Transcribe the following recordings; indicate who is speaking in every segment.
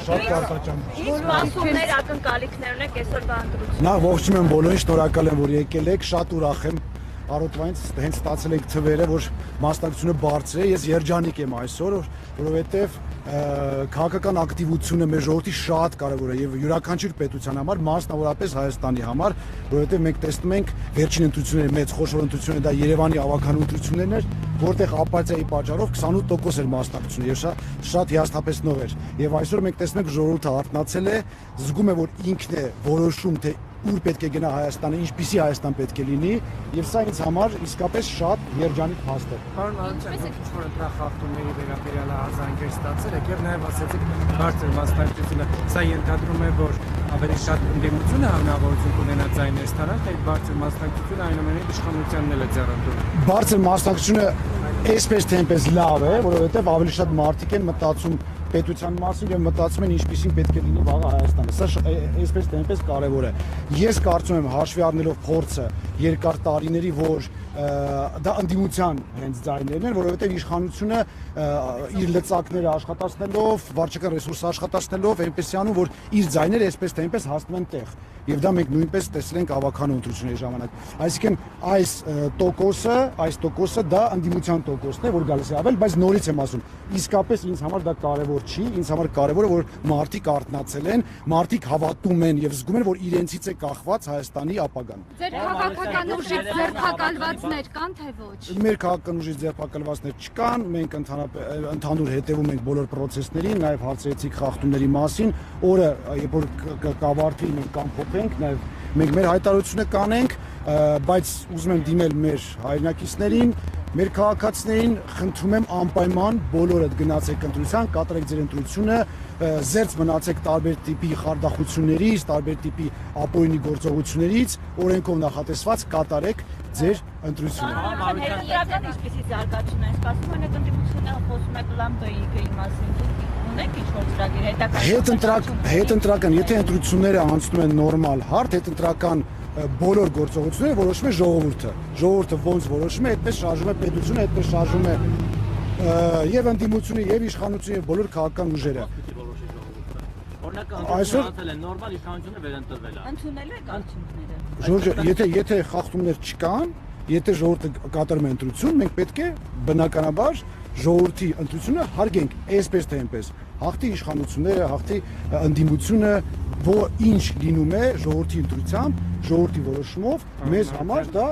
Speaker 1: շատ կարտաճան։
Speaker 2: Ինչ մասումներ ակնկալիքներ ունեք այսօրվա ընտրությունից։
Speaker 1: Նա ողջունում եմ բոլորին, շնորհակալ եմ, որ եկել եք, շատ ուրախ եմ։ Առօրյայից հենց ստացել ենք թվերը, որ մասնակցությունը բարձր է, ես երջանիկ եմ այսօր, որովհետև քաղաքական ակտիվությունը մեր ժողովրդի շատ կարևոր է եւ յուրաքանչյուր պետության համար, մասնավորապես Հայաստանի համար, որովհետև մենք տեսնում ենք վերջին ընտրությունները մեծ խոշոր ընտրությունները դա Երևանի ավականու ընտրություններն էր, որտեղ ապաթիայի պատճառով 28% էր մասնակցությունը եւ շատ հիասթափեցնող էր։ Եվ այսօր մենք տեսնում ենք ժողովուրդը արթնացել է, զգում է, որ ինքն է որոշում, թե ուր պետք է գնա Հայաստանը, ինչպիսի Հայաստան պետք է լինի, եւ սա ինձ համար իսկապես շատ երջանիկ փաստ է։
Speaker 3: Պարոն Մարությյան, ինչ-որ ընտրախախտումների վերաբերյալ արձագանքեր ստացել եք եւ նաեւ ասացիք բարձր մասնակցությունը, սա ենթադրում է, որ ավելի շատ ընդդիմությունը հնարավորություն կունենա ձայներ ստանալ, թե բարձր մասնակցությունը այնուամենայնիվ իշխանությանն էլ է ձեռնտու։
Speaker 1: Բարձր մասնակցությունը այսպես թե այնպես լավ է, որովհետեւ ավելի շատ մարդիկ են մտածում պետության մասին եւ մտածում են ինչպեսին պետք է լինի վաղը Հայաստանը։ Սա այսպես թե այնպես կարեւոր է։ Ես կարծում եմ հաշվի առնելով փորձը երկար տարիների, որ դա ընդդիմության հենց ձայներն են, որովհետեւ իշխանությունը իր լծակները աշխատացնելով, վարչական ռեսուրսը աշխատացնելով այնպես անում, որ իր ձայները այսպես թե այնպես հասնում են տեղ։ Եվ դա մենք նույնպես տեսել ենք ավականու ընտրությունների ժամանակ։ Այսինքն այս տոկոսը դա ընդդիմության տոկոսն է, որ գալիս է ավել, բայց նորից եմ ասում, իսկապես ինձ համար դա կարևոր չի, ինձ համար կարևոր է, որ մարդիկ արթնացել են, մարդիկ հավատում են եւ զգում են, որ իրենցից է կախված Հայաստանի ապագան։
Speaker 4: Ձեր քաղաքական ուժից ձերբակալվածներ կան թե ոչ։
Speaker 1: Մեր քաղաքական ուժից ձերբակալվածներ չկան, մենք ընդհանուր հետևում ենք բոլոր process-ներին, նաեւ հարցրեցիք խախտումների մասին, օրը երբ որ կավարտվի մենք կամփոփենք, նաեւ մենք մեր հայտարարությունը կանենք, բայց ուզում եմ դիմել մեր հայրենակիցներին, մեր քաղաքացիներին, խնդրում եմ անպայման բոլորդ գնացեք ընտրության, կատարեք ձեր ընտրությունը, զերծ մնացեք տարբեր տիպի խարդախություններից, տարբեր տիպի ապօրինի գործողություններից, օրենքով նախատեսված կատարեք ձեր ընտրությունը։
Speaker 2: Իրական ինչպեսի զարգացում են, սպասում են ընդդիմությունը խոսում է պլան B-ի մասին։ Ունեք ինչ-որ ծրագիր
Speaker 1: հետընտրական, եթե ընտրությունները անցնում են նորմալ հարթ, հետընտրական բոլոր գործողությունները որոշում է ժողովուրդը։ Ժողովուրդը ոնց որոշում է, այդպես շարժվում է պետությունը, այդպես շարժվում է եւ ընդդիմությունը, եւ իշխանությունը, եւ բոլոր քաղաքական ուժերը։
Speaker 5: Այսօր նորմալ իշխանությունը վերընտրվել է։
Speaker 2: Ընդունել եք արդյունքները։
Speaker 1: Ժորժ, եթե խախտումներ չկան, եթե ժողովուրդը կատարում է ընտրություն, մենք պետք է բնականաբար ժողովրդի ընտրությունը հարգենք այսպես թե այնպես։ Հաղթի իշխանությունները, հաղթի ընդդիմությունը, որ ինչ լինում է ժողովրդի ընտրությամբ, ժողովրդի որոշումով, մեզ համար դա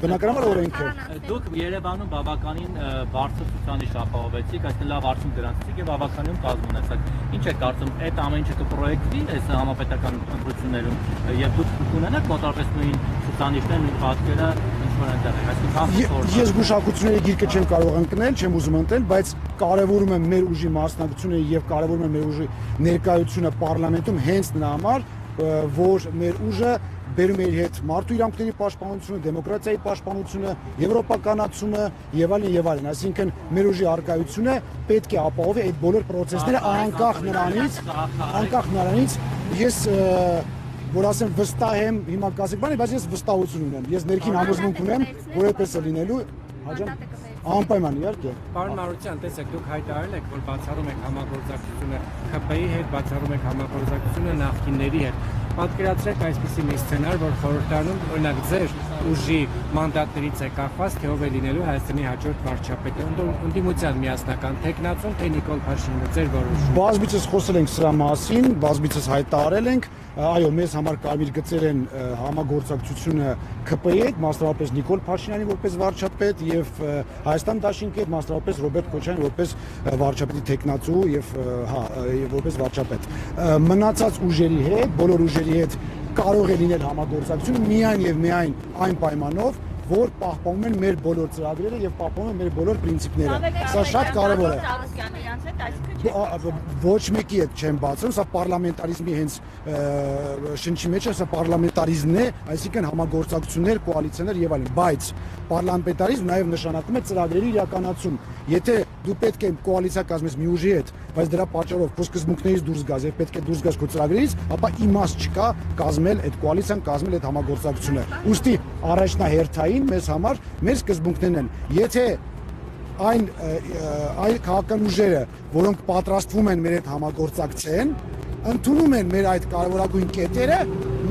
Speaker 1: բնականաբար օրենք է։
Speaker 5: Դուք Երևանում բավականին բարձր ցուցանիշ ապահովեցիք, այսինքն լավ արդյունք գրանցեցիք եւ բավականին կազմ ունեցաք։ Ինչ եք կարծում, այդ ամեն ինչը կպրոյեկտվի այս համապետական ընտրություններում եւ դուք կունենաք մոտավորապես նույն ցուցանիշներն ու պատկերը ինչ-որ այնտեղ, այսինքն
Speaker 1: ես գուշակությունների գիրկը չեմ կարող ընկնել, չեմ ուզում ընտրել, բայց կարևորում եմ մեր ուժի մասնակցությունը եւ կարևորում եմ մեր ուժի ներկայությունը պարլամենտում հենց նրա համար, որ մեր ուժը բերում է իր հետ մարդու իրավունքների պաշտպանությունը, դեմոկրատիայի պաշտպանությունը, եվրոպականացումը եւ այլն եւ այլն։ Այսինքն մեր ուժի արկայությունը պետք է ապահովի այդ բոլոր process-ները անկախ նրանից ես որ ասեմ վստահ եմ, հիմա կասեք բանի, բայց ես վստահություն ունեմ։ Ես ներքին համոզմունք ունեմ, որ այդպես է լինելու։ Անպայման իհարկե։
Speaker 3: Պարոն Մարությյան, տեսեք, դուք հայտարարել եք, որ բացառում եք համագործակցությունը ՀՊ-ի հետ, բացառում եք համագործակցությունը նախկինների հետ։ Պատկերացրեք այսպիսի մի սցենար, որ խորհրդարանում օրինակ ձեր ուժի մանդատներից է կախված, թե ով է լինելու Հայաստանի հաջորդ վարչապետը։ Ընդդիմության միասնական թեկնածուն, թե Նիկոլ Փաշինյանը, ձեր որոշումը։
Speaker 1: Բազմիցս խոսել ենք սրա մասին, բազմիցս հայտարարել ենք, այո, մեզ համար կարմիր գծեր են համագործակցությունը ԿՊ-ի հետ, մասնավորապես Նիկոլ Փաշինյանի որպես վարչապետ եւ Հայաստան դաշինքի հետ, մասնավորապես Ռոբերտ Քոչարյանի որպես վարչապետի թեկնածու եւ որպես վարչապետ։ Մնացած ուժերի հետ, բոլոր ուժերի հետ կարող է լինել համագործակցություն միայն եւ միայն այն պայմանով, որ պահպանում են մեր բոլոր ծրագրերը եւ պահպանում են մեր բոլոր պրինցիպները։ Սա շատ կարեւոր է։ Ոչ մեկի հետ չեմ բացում, սա պարլամենտարիզմի հենց շնչի մեջ է, սա պարլամենտարիզմն է, այսինքն համագործակցություններ, կոալիցիաներ եւ այլն, բայց պարլամենտարիզմ նաեւ նշանակում է ծրագրերի իրականացում։ Եթե դու պետք է կոալիցիա կազմես մի ուժի հետ, բայց դրա պատճառով քո սկզբունքներից դուրս գաս եւ պետք է դուրս գաս քո ծրագրերից, ապա իմաստ չկա կազմել այդ կոալիցիան, կազմել այդ համագործակցությունը։ Ուստի առաջնահերթային մեզ համար մեր սկզբունքներն են։ Եթե այն քաղաքական ուժերը, որոնք պատրաստվում են մեր հետ համագործակցեն, ընդունում են մեր այդ կարևորագույն կետերը,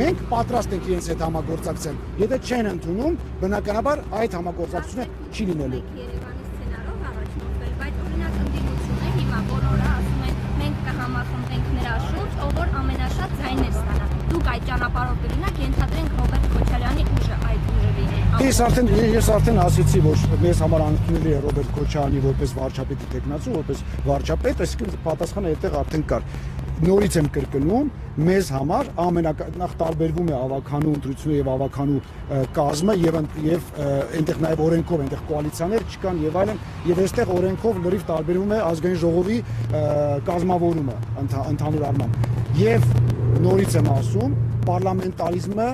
Speaker 1: մենք պատրաստ ենք իրենց հետ համագործակցել։ Եթե չեն ընդունում, բնականաբար այդ համագործակցությունը չի լինելու։
Speaker 4: Երևանի սցենարով առաջնորդվել, բայց օրինակ ընդդիմությունը հիմա բոլորը ասում են մենք կհամախմբենք նրա շուրջ, ով որ ամենաշատ ձայներ ստանա։ Դուք այդ ճանապարհով կլինեք, ենթադրենք Ռոբերտ Քոչարյանի ուժը այդ ուժը լինի։
Speaker 1: Ես արդեն ասացի, որ մեզ համար անընդունելի է Ռոբերտ Քոչարյանի որպես վարչապետի տեխնացու, որպես վարչապետ, այսինքն պատասխանը այդտեղ արդեն կար։ Նորից եմ կրկնում, մեզ համար նախ տարբերվում է ավականու ընտրությունը եւ ավականու կազմը եւ այնտեղ նաեւ օրենքով այնտեղ կոալիցիաներ չկան եւ այլն եւ այստեղ օրենքով լրիվ տարբերվում է ազգային ժողովի կազմավորումը ընդհանուր առմամբ եւ նորից եմ ասում պարլամենտարիզմը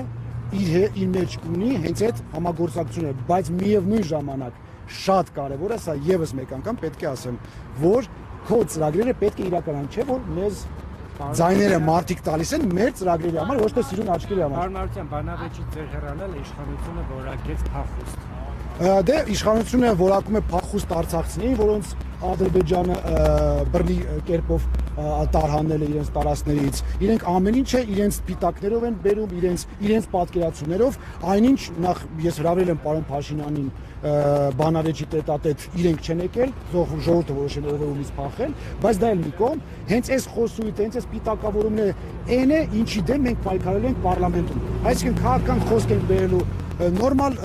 Speaker 1: իր մեջ ունի հենց այդ համագործակցությունը, բայց միևնույն ժամանակ շատ կարեւոր է, սա եւս մեկ անգամ պետք է ասեմ, որ քո ծրագրերը պետք է իրականան, չէ՞ որ մեզ ձայները մարդիկ տալիս են մեր ծրագրերի համար, ոչ թե սիրուն աչքերի համար։
Speaker 3: Հարմարության բանավեճից ձեր հեռանալ իշխանությունը որակեց փախուստ։
Speaker 1: Դե իշխանությունը որակում է փախուստ արցախցիներին, որոնց Ադրբեջանը բռնի կերպով տարհանել է իրենց տարածքներից։ Իրենք ամեն ինչը իրենց սպիտակներով են բերում, իրենց պատկերացումներով, այնինչ նախ ես հրավիրել եմ պարոն Փաշինյանին բանավեճի տետատետ իրենք չեն եկել, ժողովուրդը որոշել ով է ումից փախել, բայց դա էլ մի կողմ, հենց այս խոսույթը, հենց այս սպիտակավորումները այն է, ինչի դեմ մենք պայքարելու ենք պարլամենտում։ Այսինքն քաղաքական խոսք ենք բերելու, նորմալ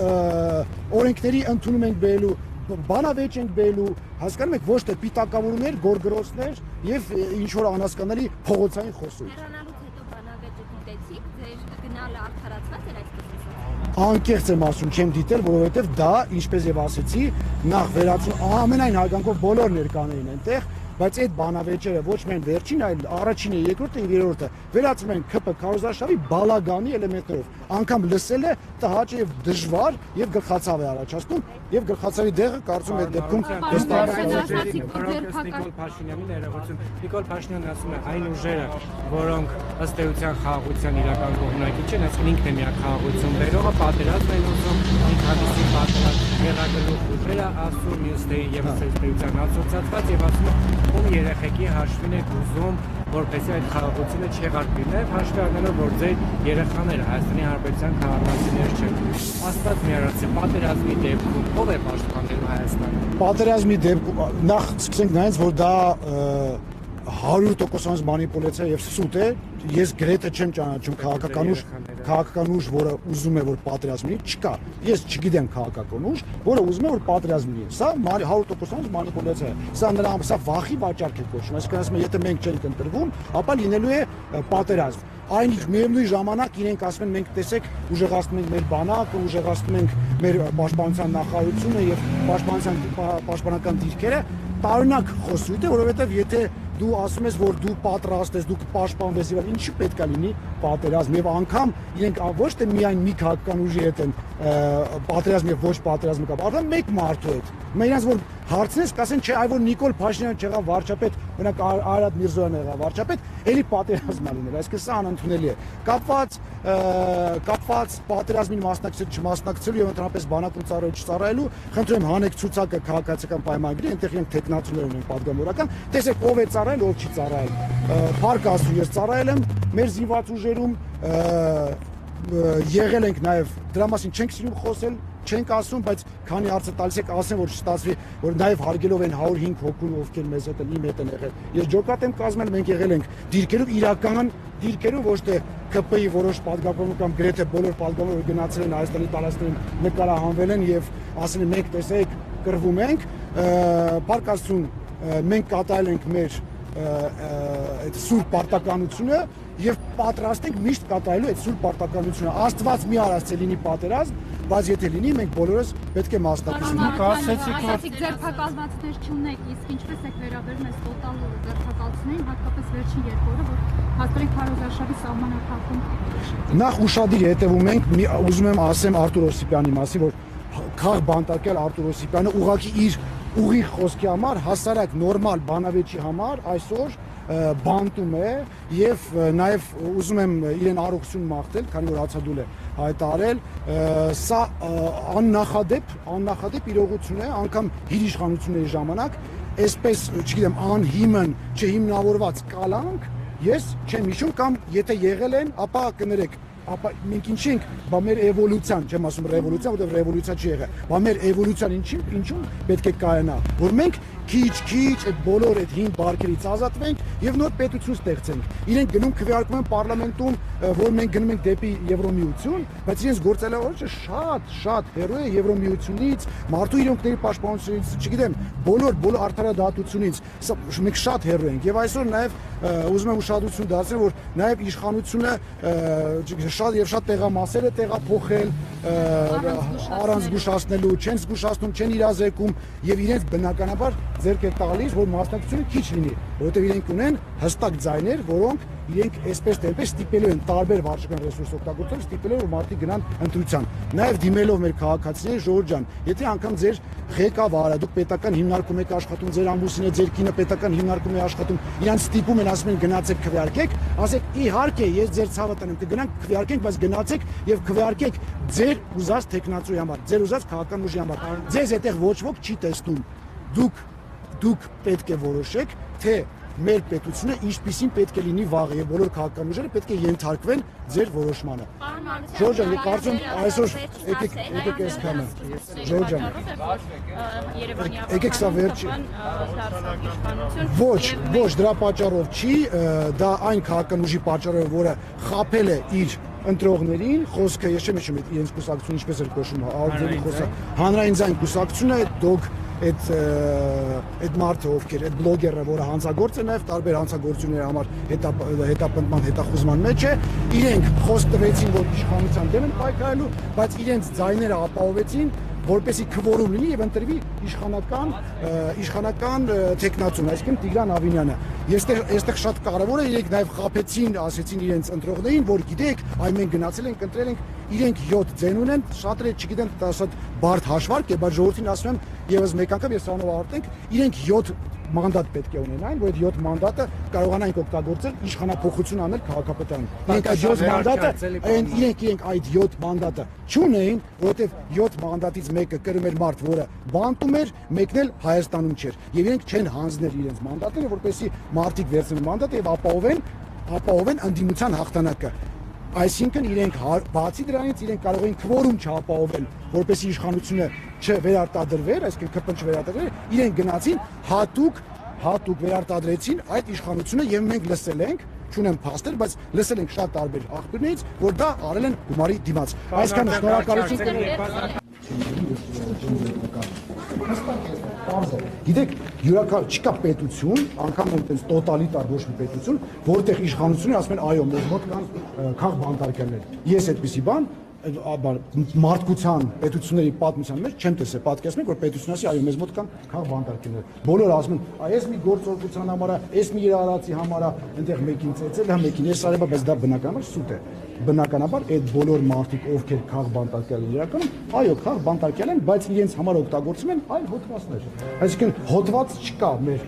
Speaker 1: օրենքների ընդունում ենք բերելու, բանավեճ ենք բերելու, հասկանում եք, ոչ թե պիտակավորումներ, գորգրոցներ եւ ինչ որ անհասկանալի փողոցային խոսույթ։
Speaker 4: Հեռանալուց հետո բանավեճը դիտեցիք, ձեր գնալը արդարացված էր այսպես։
Speaker 1: Անկեղծ եմ ասում, չեմ դիտել, որովհետև դա, ինչպես եւ ասեցի, նախ վերացում ամենայն հարգանքով բոլոր ներկաներին այնտեղ, բայց այդ բանավեճերը ոչ միայն վերջին, այլ առաջինը, երկրորդը եւ երրորդը վերածում են ԿՊ քարոզարշավի բալագանի էլեմենտներով։ Անկամ լսելը տհաճ եւ դժվար եւ գլխացավ է առաջացնում եւ գլխացավի դեղը կարծում եմ դեպքում
Speaker 3: Նիկոլ Փաշինյանի ներողություն։ Նիկոլ Փաշինյանն ասում է այն ուժերը, որոնք ըստ էության խաղաղության իրական կողմնակիչ են, այսինքն ինքն է միակ խաղաղություն բերողը, պատերազմ են ուզում, ինքնադիսի պատերազմ եղագլուխ ուժերը ասում մյուսների եւ ըստ էության ասոցիացված եւ ասում ում երեխեքի հաշվին եք ուզում, որպեսզի այդ խաղաղությունը չեղարկ լիներ, հաշվի առնելով, որ ձեր երեխաները Հայաստանի Հանրապետության քաղաքացիներ չեն։ Աստված մի արարած է, պատերազմի դեպքում ով է պաշտպանելու Հայաստանը։
Speaker 1: Պատերազմի դեպքում նախ սկսենք նայած, որ դա 100% մանիպուլյացիա եւ սուտ է։ Ես գրեթե չեմ ճանաչում քաղաքական ուժ, որը ուզում է որ պատերազմ լինի, չկա։ Ես չգիտեմ քաղաքական ուժ, որը ուզում է որ պատերազմ լինի։ Սա 100% մանիպուլյացիա է։ Սա վախի վաճառք է կոչվում։ Այսինքն ասում եմ, եթե մենք չենք ընտրվում, ապա լինելու է պատերազմ։ Այնինչ միևնույն ժամանակ իրենք ասում են մենք տեսեք ուժեղացնում ենք մեր բանակը, ուժեղացնում ենք մեր պաշտպանության նախարարությունը եւ պաշտպանական դիրքերը, տարօրինակ խոսույթ է, որովհետեւ եթե դու ասում ես, որ դու պատրաստ ես, դու կպաշտպանվես եւ ինչի պետք է լինի պատերազմ եւ անգամ իրենք ոչ թե միայն մի քաղաքական ուժի հետ են պատերազմ եւ ոչ պատերազմը կապ, արդեն մեկ մարդու հետ։ Մենակ որ հարցնես, կասեն չէ, այ որ Նիկոլ Փաշինյանը չեղավ վարչապետ, մենակ Արարատ Միրզոյանը եղավ վարչապետ, էլի պատերազմ է լինել, այսինքն սա անընդունելի է։ Կապված պատերազմին մասնակցել չմասնակցելու եւ ընդհանրապես բանակում ծառայել չծառայելու, խնդրում եմ հանեք ցուցակը քաղաքացիական պայմանագրի, այնտեղ իրենք տեխնացուներ ունեն պատգամավորական, տեսեք ով է ծառայել, ով չի ծառայել։ Փառք Աստծո, ես ծառայել եմ մեր զինված ուժերում, եղել ենք նաեւ դրա մասին չենք սիրում խոսել, չենք ասում, բայց քանի հարցը տալիս եք ասեմ, որ չստացվի, որ նաև հարգելով են 105 հոգուն, ովքեր մեզ հետ են, իմ հետ են եղել։ Ես ջոկատ եմ կազմել, մենք եղել ենք դիրքերով, իրական դիրքերով, ոչ թե ԿՊ-ի որոշ պատգամավոր կամ գրեթե բոլոր պատգամավորները գնացել են Հայաստանի տարածքներին, նկարահանվել են եւ ասել են մենք տեսեք, կռվում ենք, Փառք Աստծուն, մենք կատարել ենք մեր այդ սուրբ պարտականությունը եւ պատրաստ ենք միշտ կատարելու այդ սուրբ պարտականությունը։ Աստված մի արած է լինի պատերազմ, բայց եթե լինի, մենք բոլորս պետք է մասնակցենք։
Speaker 4: Ասացիք ձերբակալվածներ չունեք, իսկ ինչպես եք վերաբերում այս տոտալ ձերբակալություններին, հատկապես վերջին երկու օրը, որ հաստորեն քարոզարշավի սահմանափակում։
Speaker 1: Նախ ուշադիր հետևում ենք, ուզում եմ ասեմ Արտուր Օսիպյանի մասին, որ քաղ բանտարկել Արտուր Օսիպյանը ուղղակի իր ուղիղ խոսքի համար, հասարակ նորմալ բանավեճի համար այսօր բանտում է եւ նաեւ ուզում եմ իրեն առողջություն մաղթել, քանի որ հացադուլ է հայտարարել, սա աննախադեպ իրողություն է, անգամ իր իշխանությունների ժամանակ, այսպես, չգիտեմ, անհիմն, չհիմնավորված կալանք, ես չեմ հիշում կամ եթե եղել են, ապա կներեք, ապա մենք ինչ ենք, բա մեր էվոլյուցիան, չեմ ասում ռևոլյուցիա, որտեղ ռևոլյուցիա չի եղել, բա մեր էվոլյուցիան ինչու՞մ պետք է կայանա, որ մենք քիչ այդ բոլոր այդ հին բարգերից ազատվենք եւ նոր պետություն ստեղծենք։ Իրենք գնում քվեարկում են պարլամենտում, որ մենք գնում ենք դեպի Եվրոմիություն, բայց իրենց գործելավարությունը շատ հեռու է Եվրոմիությունից, մարդու իրավունքների պաշտպանությունից, չգիտեմ, բոլոր արդարադատությունից, մենք շատ հեռու ենք եւ այսօր նաեւ ուզում եմ ուշադրություն դարձնել, որ նաեւ իշխանությունը շատ տեղամասեր է տեղափոխել առանց զգուշացնելու, չեն զգուշացնում, չեն իրազեկում եւ իրենց բնականաբար ձեռք է տալիս, որ մասնակցությունը քիչ լինի, որովհետեւ իրենք ունեն հստակ ձայներ, որոնք իրենք այսպես թե այնպես ստիպելու են տարբեր վարչական ռեսուրս օգտագործել, ստիպելու որ մարդիկ գնան ընտրության։ Նաև դիմելով մեր քաղաքացիներին, Ժորժ ջան, եթե անգամ ձեր ղեկավարը, դուք պետական հիմնարկում եք աշխատում, ձեր ամուսինը, ձեր կինը պետական հիմնարկում է աշխատում, իրանց ստիպում են, ասում են գնացեք քվեարկեք, ասեք իհարկե ես ձեր ցավը տնեմ, կգնանք քվեարկենք, բայց գնացեք եւ քվեարկեք ձեր ուզած տեխնացուի համար, ձեր ուզած քաղաքական ուժի համար։ Ձեզ այդտեղ ոչ ոք չի տեսնում։ Դուք պետք է որոշեք, թե մեր պետությունը ինչպիսին պետք է լինի վաղը եւ բոլոր քաղաքական ուժերը պետք է ենթարկվեն ձեր որոշմանը։ Ժորժ ջան, ես կարծում այսօր եկեք այսքանը։ Ժորժ ջան, եկեք սա վերջ։ Ոչ, դրա պատճառով չի, դա այն քաղաքական ուժի պատճառով, որը խաբել է իր ընտրողներին, խոսքը ես չեմ հիշում իրենց կուսակցությունը ինչպես էր կոչվում, ալդերի խոսքը, հանրային ձայն կուսակցությունը, դոկ այդ մարդը ովքեր, այդ բլոգերը, որը հանցագործ է նաև տարբեր հանցագործությունների համար հետապնդման, հետախուզման մեջ է, իրենք խոսք տվեցին, որ իշխանության դեմ են պայքարելու, բայց իրենց ձայները ապահովեցին, որպեսզի քվորում լինի եւ ընտրվի իշխանական տեխնացուն, այսինքն Տիգրան Ավինյանը։ Այստեղ շատ կարևոր է, իրենք նաև խաբեցին, ասեցին իրենց ընտրողներին, որ գիտեք, այ մենք գնացել ենք, ընտրել ենք, իրենք 7 ձեն ունեն, շատերը չգիտեն, դա շատ բարդ հաշվարկ է, բայց ժողովրդին ասում եմ եւս մեկ անգամ ես սրանով ավարտենք, իրենք 7 մանդատ պետք է ունենային, որ այդ 7 մանդատը կարողանային օգտագործել իշխանափոխություն անել քաղաքապետարան։ Իրենք այդ 7 մանդատը, իրենք այդ 7 մանդատը չունեին, որովհետև 7 մանդատից մեկը կրում էր մարդ, որը բանտում էր, մեկն էլ Հայաստանում չէր։ Եվ իրենք չեն հանձնել իրենց մանդատները, որպեսզի մարդիկ վերցնեն մանդատը եւ ապահովեն ընդդիմության հաղթանակը։ Այսինքն իրենք բացի դրանից իրենք կարող են քվորում չապահովել, որպեսզի իշխանությունը չվերարտադրվեր, այսինքն ԿՊ չվերարտադրվեր, իրենք գնացին հատուկ վերարտադրեցին այդ իշխանությունը եւ մենք լսել ենք, չունեմ փաստեր, բայց լսել ենք շատ տարբեր աղբյուրներից, որ դա արել են գումարի դիմաց։ Այսքանը շնորհակալություն։ Գիտեք, չկա պետություն, անգամ այնպես տոտալիտար ոչ մի պետություն, որտեղ իշխանությունները ասում են այո, մեզ մոտ կան քաղբանտարկելներ։ Ես այդպիսի բան մարդկության պետությունների պատմության մեջ չեմ տեսել, պատկերացնեք, որ պետությունն ասի, այո, մեզ մոտ կան քաղբանտարկելներ։ Բոլորը ասում են, այս մի գործողության համար է, այս մի իրարացի համար է, այնտեղ մեկին ծեծել, հա մեկին ես արել, բայց դա բնականաբար սուտ է։ Բնականաբար այդ բոլոր մարդիկ, ովքեր քաղբանտարկել են իրականում, այո, քաղբանտարկել են, բայց իրենց համար օգտագործում են այլ հոդվածներ։ Այսինքն հոդված չկա մեր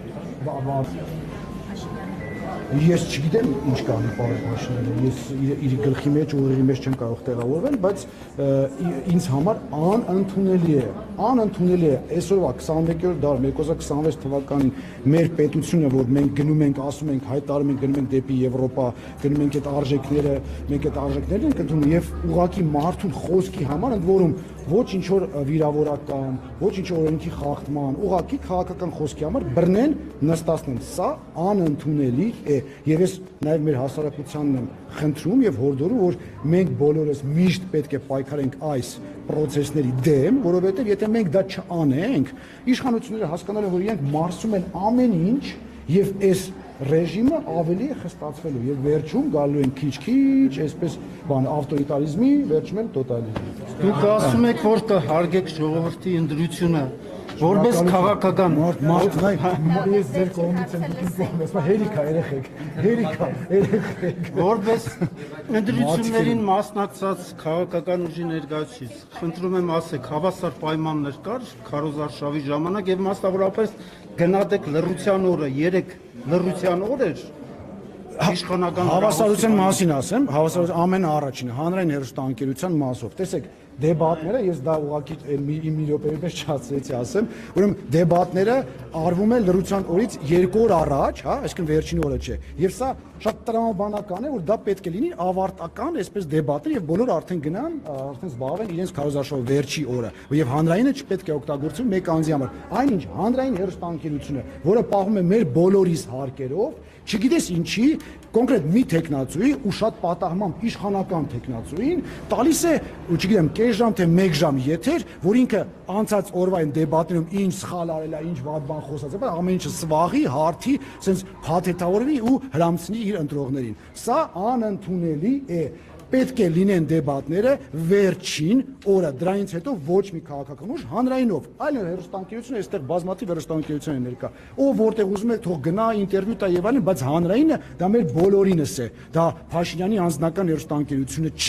Speaker 1: Ես չգիտեմ ինչ կանի Պարեզ Հաշիմյանը, ես իր գլխի մեջ ու ուղեղի մեջ չեմ կարող տեղավորվել, բայց ինձ համար անընդունելի է այսօրվա 21-րդ դարում 2026 թվականին մեր պետությունը, որ մենք գնում ենք, ասում ենք, հայտարարում ենք, գնում ենք դեպի Եվրոպա, գնում ենք այդ արժեքները, մենք այդ արժեքներն ենք ընդունում եւ ուղղակի մարդուն խոսքի համար ընդ որում ոչ ինչ որ վիրավորական, ոչ ինչ որ օրենքի խախտման, ուղղակի քաղաքական խոսքի համար բռնեն, նստացնեն, սա անընդունելի է եւ ես նաեւ մեր հասարակությանն եմ խնդրում եւ հորդորում, որ մենք բոլորս միշտ պետք է պայքարենք այս process-ների դեմ, որովհետեւ եթե մենք դա չանենք, իշխանությունները հասկանալու որ իրենք մարսում են ամեն ինչ եւ այս ռեժիմը ավելի է խստացվելու եւ վերջում գալու են քիչ-քիչ, այսպես բան ավտորիտարիզմի, վերջում էլ տոտալիտարիզմի։
Speaker 6: Դուք ասում եք, որ կհարգեք ժողովրդի ընդրությունը, որպես քաղաքական
Speaker 1: ես ձեր կողմից եմ կողմից, հերիքա երեխեք։
Speaker 6: որպես ընդդիմություններին մասնակցած քաղաքական ուժի ներկայացուցիչ, խնդրում եմ ասեք, հավասար պայմաններ կար քարոզարշավի ժամանակ եւ մասնավորապես գնահատեք լռության օրը, 3 լռության օր էր իշխանական
Speaker 1: Հավասարության մասին ասեմ, հավասարության ամենաառաջինը հանրային հեռուստաընկերության մասով։ Տեսեք, դեբատները, ես դա ուղղակի մի րոպեի պես չացրեցի ասեմ, ուրեմն դեբատները արվում են լռության օրից 2 օր առաջ, հա, այսինքն վերջին օրը չէ։ Եվ սա շատ տրամաբանական է, որ դա պետք է լինի ավարտական, այսպես դեբատներ եւ բոլորը արդեն գնան, արդեն զբաղվեն իրենց քարոզարշավի վերջի օրը։ Եվ հանրայինը չպետք է օգտագործվի մեկ անձի համար։ Այնինչ հանրային հեռուստաընկերությունը, որը պահում է մեր բոլորիս հարկերով, չգիտես ինչի, կոնկրետ մի տեխնացուի ու շատ պատահմամբ իշխանական տեխնացուին տալիս է, չգիտեմ, կես ժամ թե 1 ժամ եթեր, որ ինքը անցած օրվա այն դեբատներում ինչ սխալ արել է, ինչ վատ բան խոսած է, բայց ամեն ինչը սվաղի, հարթի, sense փաթեթավորվի ու հրամցնի իր ընտրողներին։ Սա անընդունելի է։ Պետք է լինեն դեբատները վերջին օրը, դրանից հետո ոչ մի քաղաքական ուժ հանրայինով, այլ հեռուստաընկերությունը, այստեղ բազմաթիվ հեռուստաընկերություն են ներկա, ով որտեղ ուզում է թող գնա ինտերվյու տա եւ այլն, բայց հանրայինը դա մեր բոլորինս է, դա Փաշինյանի անձնական հեռուստաընկերությունը չի։